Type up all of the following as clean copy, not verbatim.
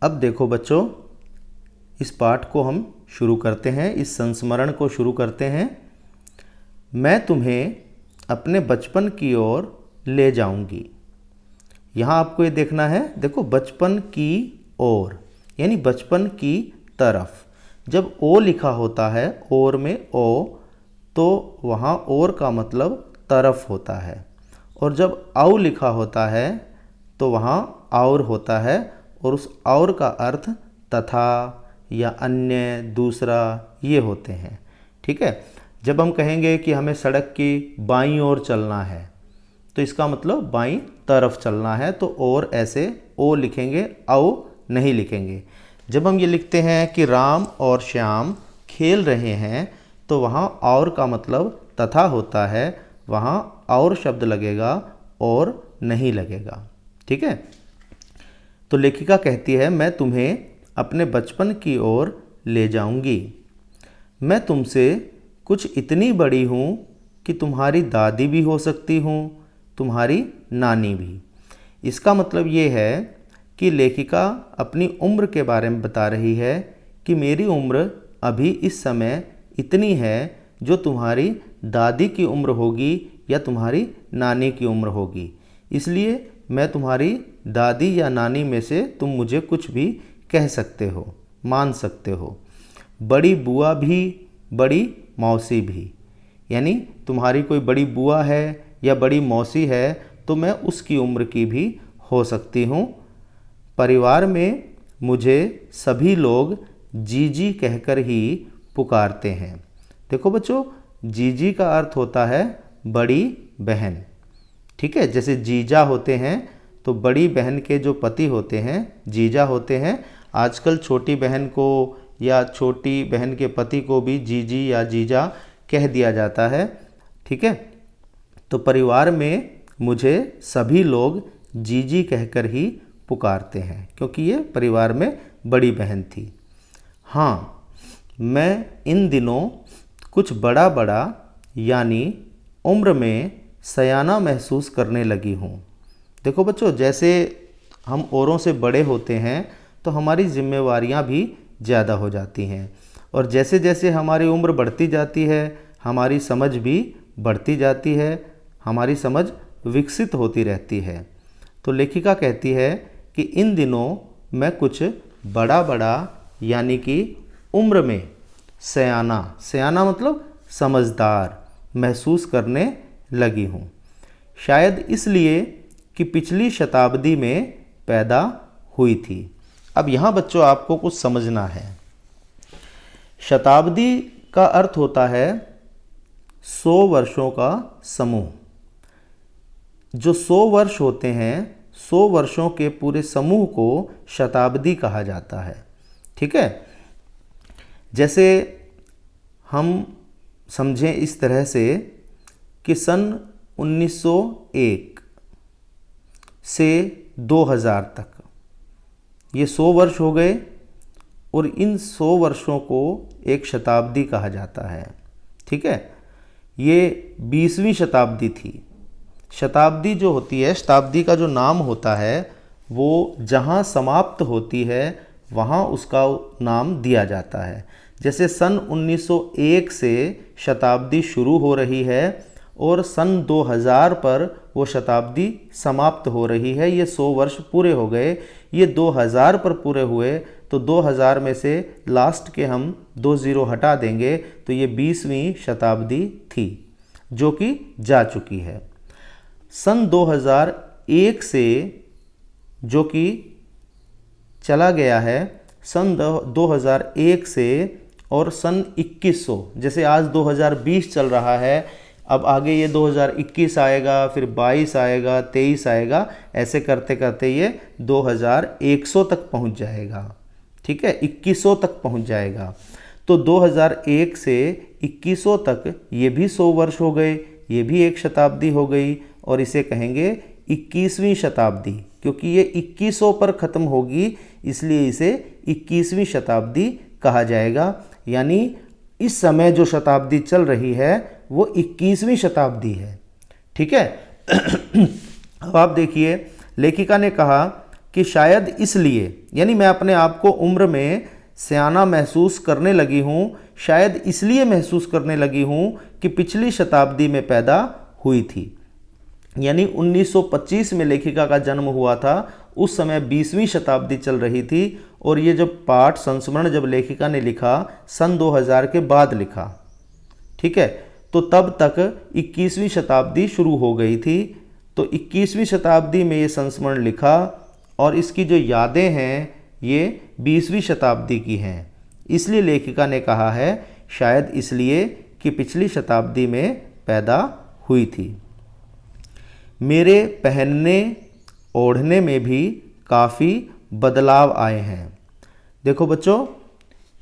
अब देखो बच्चों, इस पाठ को हम शुरू करते हैं, इस संस्मरण को शुरू करते हैं। मैं तुम्हें अपने बचपन की ओर ले जाऊंगी। यहाँ आपको ये देखना है, देखो बचपन की ओर यानी बचपन की तरफ। जब ओ लिखा होता है, ओर में ओ, तो वहाँ ओर का मतलब तरफ होता है, और जब औ लिखा होता है तो वहाँ और होता है, और उस और का अर्थ तथा या अन्य, दूसरा ये होते हैं। ठीक है। जब हम कहेंगे कि हमें सड़क की बाईं ओर चलना है तो इसका मतलब बाईं तरफ चलना है, तो और ऐसे ओ लिखेंगे, औ नहीं लिखेंगे। जब हम ये लिखते हैं कि राम और श्याम खेल रहे हैं तो वहाँ और का मतलब तथा होता है, वहाँ और शब्द लगेगा और नहीं लगेगा। ठीक है। तो लेखिका कहती है मैं तुम्हें अपने बचपन की ओर ले जाऊंगी। मैं तुमसे कुछ इतनी बड़ी हूँ कि तुम्हारी दादी भी हो सकती हूँ, तुम्हारी नानी भी। इसका मतलब ये है कि लेखिका अपनी उम्र के बारे में बता रही है कि मेरी उम्र अभी इस समय इतनी है जो तुम्हारी दादी की उम्र होगी या तुम्हारी नानी की उम्र होगी। इसलिए मैं तुम्हारी दादी या नानी में से तुम मुझे कुछ भी कह सकते हो, मान सकते हो। बड़ी बुआ भी, बड़ी मौसी भी, यानी तुम्हारी कोई बड़ी बुआ है या बड़ी मौसी है तो मैं उसकी उम्र की भी हो सकती हूँ। परिवार में मुझे सभी लोग जीजी कहकर ही पुकारते हैं। देखो बच्चों, जीजी का अर्थ होता है बड़ी बहन। ठीक है। जैसे जीजा होते हैं तो बड़ी बहन के जो पति होते हैं जीजा होते हैं। आजकल छोटी बहन को या छोटी बहन के पति को भी जीजी या जीजा कह दिया जाता है। ठीक है। तो परिवार में मुझे सभी लोग जीजी कहकर ही पुकारते हैं क्योंकि ये परिवार में बड़ी बहन थी। हाँ, मैं इन दिनों कुछ बड़ा बड़ा यानी उम्र में सयाना महसूस करने लगी हूँ। देखो बच्चों, जैसे हम औरों से बड़े होते हैं तो हमारी जिम्मेवारियाँ भी ज़्यादा हो जाती हैं, और जैसे जैसे हमारी उम्र बढ़ती जाती है हमारी समझ भी बढ़ती जाती है, हमारी समझ विकसित होती रहती है। तो लेखिका कहती है कि इन दिनों मैं कुछ बड़ा बड़ा यानी कि उम्र में सयाना, सयाना मतलब समझदार, महसूस करने लगी हूँ। शायद इसलिए कि पिछली शताब्दी में पैदा हुई थी। अब यहाँ बच्चों आपको कुछ समझना है। शताब्दी का अर्थ होता है 100 वर्षों का समूह। जो 100 वर्ष होते हैं, 100 वर्षों के पूरे समूह को शताब्दी कहा जाता है। ठीक है। जैसे हम समझें इस तरह से कि सन 1901 से 2000 तक ये 100 वर्ष हो गए, और इन 100 वर्षों को एक शताब्दी कहा जाता है। ठीक है। ये 20वीं शताब्दी थी। शताब्दी जो होती है, शताब्दी का जो नाम होता है वो जहाँ समाप्त होती है वहाँ उसका नाम दिया जाता है। जैसे सन 1901 से शताब्दी शुरू हो रही है और सन 2000 पर वो शताब्दी समाप्त हो रही है। ये 100 वर्ष पूरे हो गए, ये 2000 पर पूरे हुए, तो 2000 में से लास्ट के हम 2 ज़ीरो हटा देंगे तो ये 20वीं शताब्दी थी जो कि जा चुकी है। सन 2001 से जो कि चला गया है, सन 2001 से और सन 2100, जैसे आज 2020 चल रहा है, अब आगे ये 2021 आएगा, फिर 22 आएगा, 23 आएगा, ऐसे करते करते ये 2100 तक पहुंच जाएगा। ठीक है, 2100 तक पहुंच जाएगा। तो 2001 से 2100 तक ये भी 100 वर्ष हो गए, ये भी एक शताब्दी हो गई, और इसे कहेंगे 21वीं शताब्दी, क्योंकि ये 2100 पर ख़त्म होगी इसलिए इसे 21वीं शताब्दी कहा जाएगा। यानी इस समय जो शताब्दी चल रही है वो 21वीं शताब्दी है। ठीक है। अब आप देखिए, लेखिका ने कहा कि शायद इसलिए, यानी मैं अपने आप को उम्र में सियाना महसूस करने लगी हूँ, शायद इसलिए महसूस करने लगी हूँ कि पिछली शताब्दी में पैदा हुई थी। यानी 1925 में लेखिका का जन्म हुआ था, उस समय 20वीं शताब्दी चल रही थी और ये जब पाठ संस्मरण जब लेखिका ने लिखा सन 2000 के बाद लिखा, ठीक है, तो तब तक 21वीं शताब्दी शुरू हो गई थी। तो 21वीं शताब्दी में ये संस्मरण लिखा और इसकी जो यादें हैं ये 20वीं शताब्दी की हैं। इसलिए लेखिका ने कहा है शायद इसलिए कि पिछली शताब्दी में पैदा हुई थी। मेरे पहनने ओढ़ने में भी काफ़ी बदलाव आए हैं। देखो बच्चों,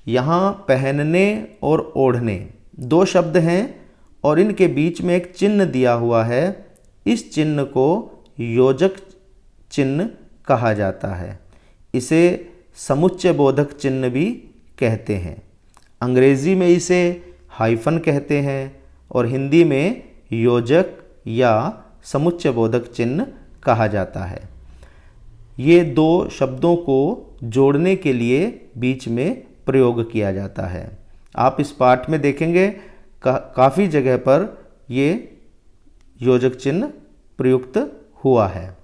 यहाँ पहनने और ओढ़ने दो शब्द हैं और इनके बीच में एक चिन्ह दिया हुआ है। इस चिन्ह को योजक चिन्ह कहा जाता है। इसे समुच्चय बोधक चिन्ह भी कहते हैं। अंग्रेज़ी में इसे हाइफन कहते हैं और हिंदी में योजक या समुच्चय बोधक चिन्ह कहा जाता है। ये दो शब्दों को जोड़ने के लिए बीच में प्रयोग किया जाता है। आप इस पाठ में देखेंगे काफ़ी जगह पर ये योजक चिन्ह प्रयुक्त हुआ है।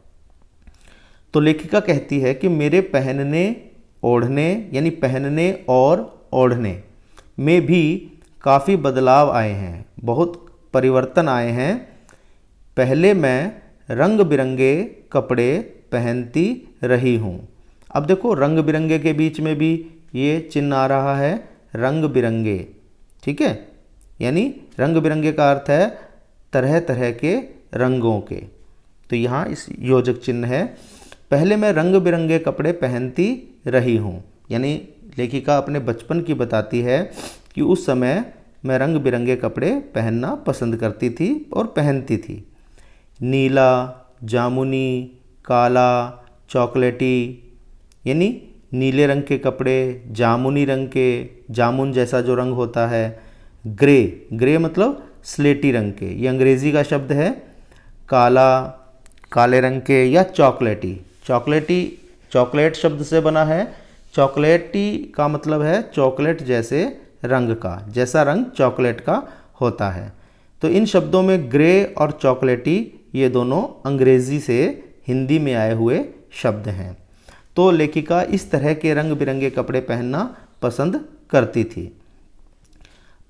तो लेखिका कहती है कि मेरे पहनने ओढ़ने यानी पहनने और ओढ़ने में भी काफ़ी बदलाव आए हैं, बहुत परिवर्तन आए हैं। पहले मैं रंग बिरंगे कपड़े पहनती रही हूँ। अब देखो रंग बिरंगे के बीच में भी ये चिन्ह आ रहा है, रंग बिरंगे, ठीक है, यानी रंग बिरंगे का अर्थ है तरह तरह के रंगों के। तो यहाँ इस योजक चिन्ह है। पहले मैं रंग बिरंगे कपड़े पहनती रही हूँ, यानी लेखिका अपने बचपन की बताती है कि उस समय मैं रंग बिरंगे कपड़े पहनना पसंद करती थी और पहनती थी। नीला, जामुनी, काला, चॉकलेटी, यानी नीले रंग के कपड़े, जामुनी रंग के, जामुन जैसा जो रंग होता है, ग्रे, ग्रे मतलब स्लेटी रंग के, ये अंग्रेज़ी का शब्द है। काला, काले रंग के या चॉकलेटी, चॉकलेटी चॉकलेट शब्द से बना है। चॉकलेटी का मतलब है चॉकलेट जैसे रंग का, जैसा रंग चॉकलेट का होता है। तो इन शब्दों में ग्रे और चॉकलेटी ये दोनों अंग्रेज़ी से हिंदी में आए हुए शब्द हैं। तो लेखिका इस तरह के रंग बिरंगे कपड़े पहनना पसंद करती थी।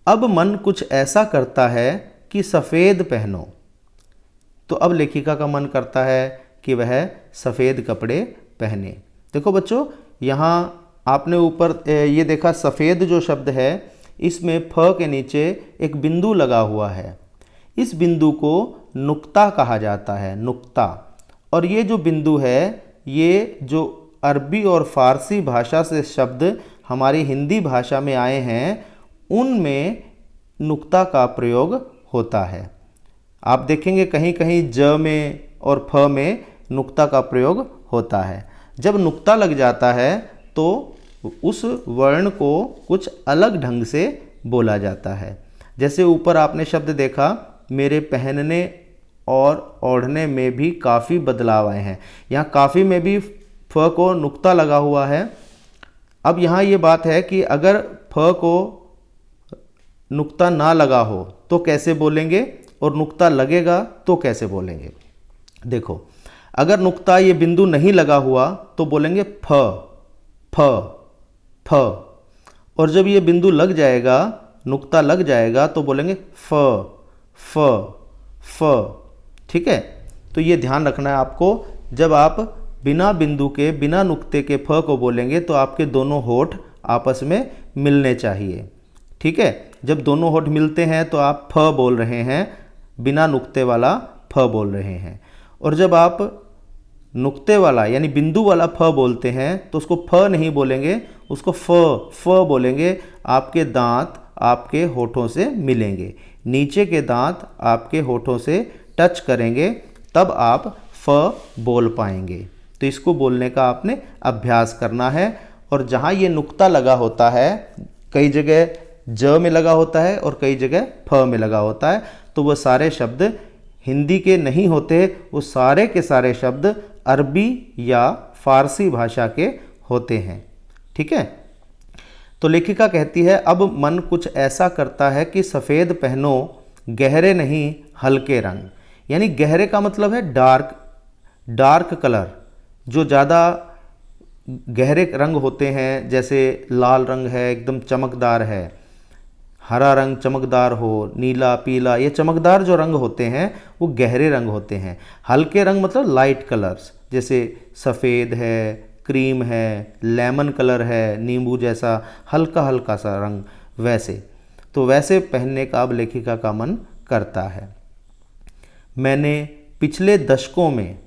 अब मन कुछ ऐसा करता है कि सफ़ेद पहनो। तो अब लेखिका का मन करता है कि वह सफ़ेद कपड़े पहने। देखो बच्चों, यहाँ आपने ऊपर ये देखा सफ़ेद जो शब्द है इसमें फ के नीचे एक बिंदु लगा हुआ है। इस बिंदु को नुक्ता कहा जाता है, नुक्ता। और ये जो बिंदु है ये जो अरबी और फ़ारसी भाषा से शब्द हमारी हिंदी भाषा में आए हैं उनमें नुक्ता का प्रयोग होता है। आप देखेंगे कहीं कहीं ज में और फ में नुक्ता का प्रयोग होता है। जब नुक्ता लग जाता है तो उस वर्ण को कुछ अलग ढंग से बोला जाता है। जैसे ऊपर आपने शब्द देखा, मेरे पहनने और ओढ़ने में भी काफ़ी बदलाव आए हैं। यहाँ काफ़ी में भी फ को नुक्ता लगा हुआ है। अब यहाँ ये बात है कि अगर फ को नुक्ता ना लगा हो तो कैसे बोलेंगे और नुक्ता लगेगा तो कैसे बोलेंगे। देखो, अगर नुक्ता ये बिंदु नहीं लगा हुआ तो बोलेंगे फ फ फ, और जब ये बिंदु लग जाएगा, नुक्ता लग जाएगा तो बोलेंगे फ फ फ, ठीक है। तो ये ध्यान रखना है आपको, जब आप बिना बिंदु के बिना नुक्ते के फ को बोलेंगे तो आपके दोनों होठ आपस में मिलने चाहिए, ठीक है। जब दोनों होठ मिलते हैं तो आप फ बोल रहे हैं, बिना नुक्ते वाला फ बोल रहे हैं। और जब आप नुक्ते वाला यानी बिंदु वाला फ बोलते हैं तो उसको फ नहीं बोलेंगे, उसको फ बोलेंगे। आपके दांत आपके होठों से मिलेंगे, नीचे के दांत आपके होठों से टच करेंगे, तब आप फ बोल पाएंगे। तो इसको बोलने का आपने अभ्यास करना है। और जहाँ ये नुक्ता लगा होता है, कई जगह ज में लगा होता है और कई जगह फ में लगा होता है, तो वह सारे शब्द हिंदी के नहीं होते, वो सारे के सारे शब्द अरबी या फारसी भाषा के होते हैं। ठीक है, तो लेखिका कहती है अब मन कुछ ऐसा करता है कि सफ़ेद पहनो गहरे नहीं हल्के रंग, यानी गहरे का मतलब है डार्क कलर, जो ज़्यादा गहरे रंग होते हैं, जैसे लाल रंग है एकदम चमकदार है, हरा रंग चमकदार हो, नीला पीला, ये चमकदार जो रंग होते हैं वो गहरे रंग होते हैं। हल्के रंग मतलब लाइट कलर्स, जैसे सफ़ेद है, क्रीम है, लेमन कलर है, नींबू जैसा हल्का हल्का सा रंग, वैसे पहनने का अब लेखिका का मन करता है। मैंने पिछले दशकों में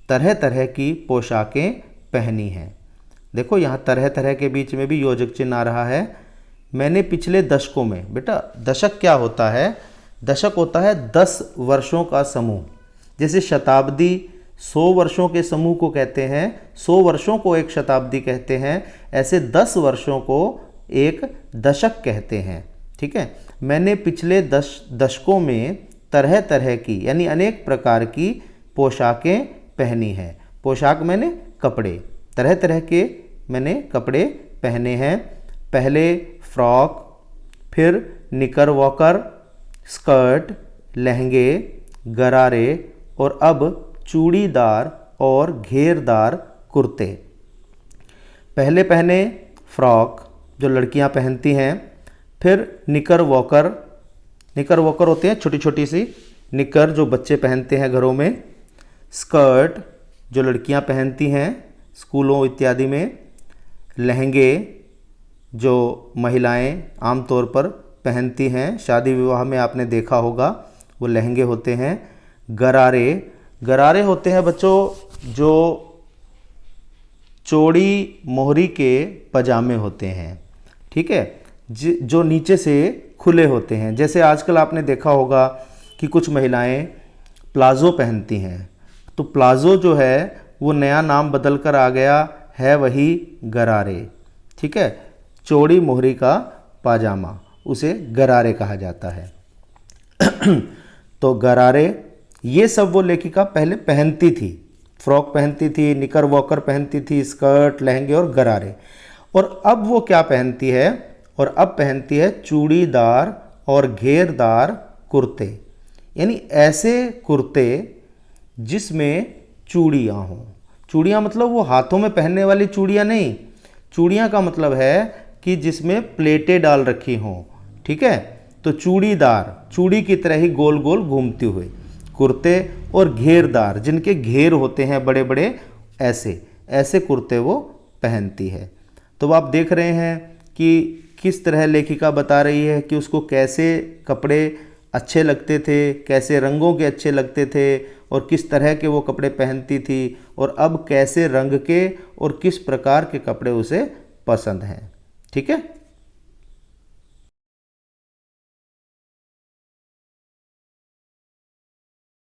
तरह तरह की पोशाकें पहनी हैं। देखो यहाँ तरह तरह के बीच में भी योजक चिन्ह आ रहा है। मैंने पिछले दशकों में, बेटा दशक क्या होता है? दशक होता है 10 वर्षों का समूह। जैसे शताब्दी 100 वर्षों के समूह को कहते हैं, 100 वर्षों को एक शताब्दी कहते हैं, ऐसे 10 वर्षों को एक दशक कहते हैं। ठीक है, मैंने पिछले 10 दशकों में तरह तरह की यानी अनेक प्रकार की पोशाकें पहनी हैं। पोशाक मैंने कपड़े, तरह तरह के मैंने कपड़े पहने हैं। पहले फ्रॉक, फिर निकरवॉकर, स्कर्ट, लहंगे, गरारे और अब चूड़ीदार और घेरदार कुर्ते। पहले पहने फ्रॉक जो लड़कियां पहनती हैं, फिर निकरवॉकर होते हैं छोटी छोटी सी निकर जो बच्चे पहनते हैं घरों में, स्कर्ट जो लड़कियां पहनती हैं स्कूलों इत्यादि में, लहंगे जो महिलाएं आमतौर पर पहनती हैं, शादी विवाह में आपने देखा होगा वो लहंगे होते हैं। गरारे होते हैं बच्चों जो चौड़ी मोहरी के पजामे होते हैं। ठीक है, जो नीचे से खुले होते हैं। जैसे आजकल आपने देखा होगा कि कुछ महिलाएं प्लाज़ो पहनती हैं, तो प्लाज़ो जो है वो नया नाम बदल कर आ गया है, वही गरारे। ठीक है, चौड़ी मोहरी का पाजामा उसे गरारे कहा जाता है। तो गरारे ये सब वो लेखिका पहले पहनती थी, फ्रॉक पहनती थी, निकरवॉकर पहनती थी, स्कर्ट, लहंगे और गरारे। और अब वो क्या पहनती है? और अब पहनती है चूड़ीदार और घेरदार कुर्ते, यानी ऐसे कुर्ते जिसमें चूड़ियाँ हों। चूड़ियाँ मतलब वो हाथों में पहनने वाली चूड़ियाँ नहीं, चूड़ियाँ का मतलब है कि जिसमें प्लेटें डाल रखी हों। ठीक है, तो चूड़ीदार, चूड़ी की तरह ही गोल गोल घूमते हुए कुर्ते, और घेरदार जिनके घेर होते हैं बड़े बड़े, ऐसे कुर्ते वो पहनती है। तो आप देख रहे हैं कि किस तरह लेखिका बता रही है कि उसको कैसे कपड़े अच्छे लगते थे, कैसे रंगों के अच्छे लगते थे और किस तरह के वो कपड़े पहनती थी, और अब कैसे रंग के और किस प्रकार के कपड़े उसे पसंद हैं। ठीक है।